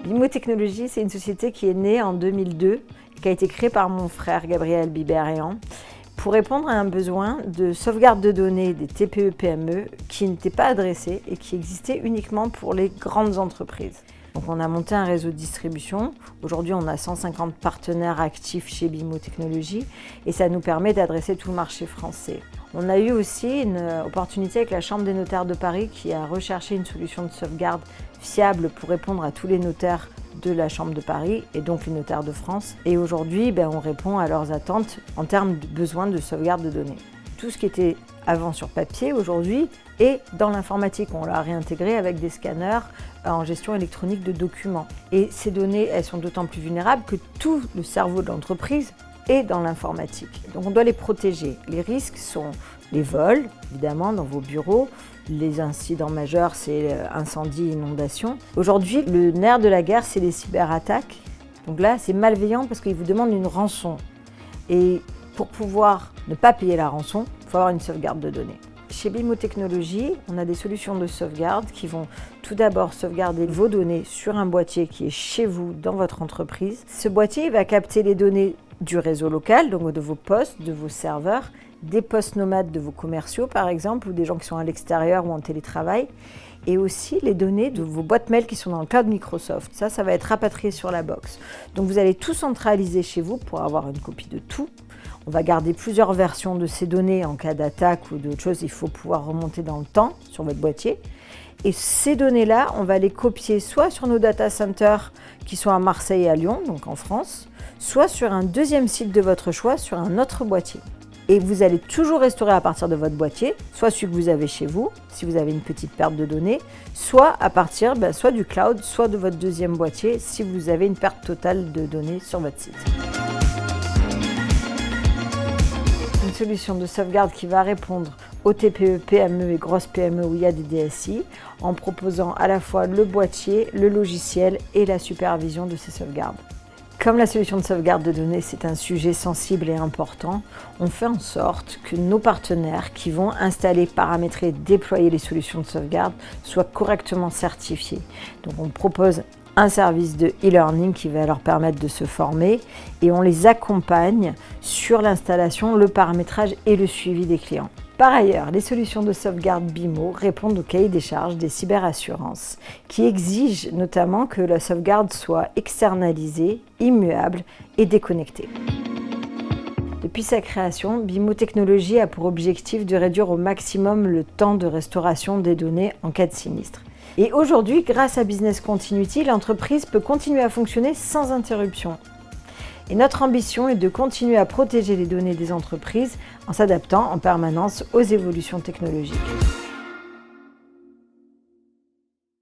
BIMO Technologies, c'est une société qui est née en 2002, qui a été créée par mon frère Gabriel Biberian, pour répondre à un besoin de sauvegarde de données des TPE-PME qui n'était pas adressé et qui existait uniquement pour les grandes entreprises. Donc on a monté un réseau de distribution. Aujourd'hui, on a 150 partenaires actifs chez BIMO Technologies et ça nous permet d'adresser tout le marché français. On a eu aussi une opportunité avec la Chambre des notaires de Paris qui a recherché une solution de sauvegarde fiable pour répondre à tous les notaires de la Chambre de Paris et donc les notaires de France. Et aujourd'hui, on répond à leurs attentes en termes de besoin de sauvegarde de données. Tout ce qui était avant sur papier, aujourd'hui, est dans l'informatique. On l'a réintégré avec des scanners en gestion électronique de documents. Et ces données, elles sont d'autant plus vulnérables que tout le cerveau de l'entreprise est dans l'informatique. Donc on doit les protéger. Les risques sont les vols, évidemment, dans vos bureaux. Les incidents majeurs, c'est incendie, inondation. Aujourd'hui, le nerf de la guerre, c'est les cyberattaques. Donc là, c'est malveillant parce qu'ils vous demandent une rançon. Et pour pouvoir ne pas payer la rançon, il faut avoir une sauvegarde de données. Chez BIMO Technologies, on a des solutions de sauvegarde qui vont tout d'abord sauvegarder vos données sur un boîtier qui est chez vous, dans votre entreprise. Ce boîtier va capter les données du réseau local, donc de vos postes, de vos serveurs, des postes nomades de vos commerciaux par exemple, ou des gens qui sont à l'extérieur ou en télétravail, et aussi les données de vos boîtes mail qui sont dans le cloud Microsoft. Ça va être rapatrié sur la box. Donc vous allez tout centraliser chez vous pour avoir une copie de tout. On va garder plusieurs versions de ces données en cas d'attaque ou d'autre chose. Il faut pouvoir remonter dans le temps sur votre boîtier. Et ces données-là, on va les copier soit sur nos data centers qui sont à Marseille et à Lyon, donc en France, soit sur un deuxième site de votre choix, sur un autre boîtier. Et vous allez toujours restaurer à partir de votre boîtier, soit celui que vous avez chez vous, si vous avez une petite perte de données, soit à partir soit du cloud, soit de votre deuxième boîtier, si vous avez une perte totale de données sur votre site. Une solution de sauvegarde qui va répondre aux TPE, PME et grosses PME où il y a des DSI, en proposant à la fois le boîtier, le logiciel et la supervision de ces sauvegardes. Comme la solution de sauvegarde de données, c'est un sujet sensible et important, on fait en sorte que nos partenaires qui vont installer, paramétrer et déployer les solutions de sauvegarde soient correctement certifiés. Donc on propose un service de e-learning qui va leur permettre de se former et on les accompagne sur l'installation, le paramétrage et le suivi des clients. Par ailleurs, les solutions de sauvegarde BIMO répondent au cahier des charges des cyberassurances qui exigent notamment que la sauvegarde soit externalisée, immuable et déconnectée. Depuis sa création, BIMO Technologies a pour objectif de réduire au maximum le temps de restauration des données en cas de sinistre. Et aujourd'hui, grâce à Business Continuity, l'entreprise peut continuer à fonctionner sans interruption. Et notre ambition est de continuer à protéger les données des entreprises en s'adaptant en permanence aux évolutions technologiques.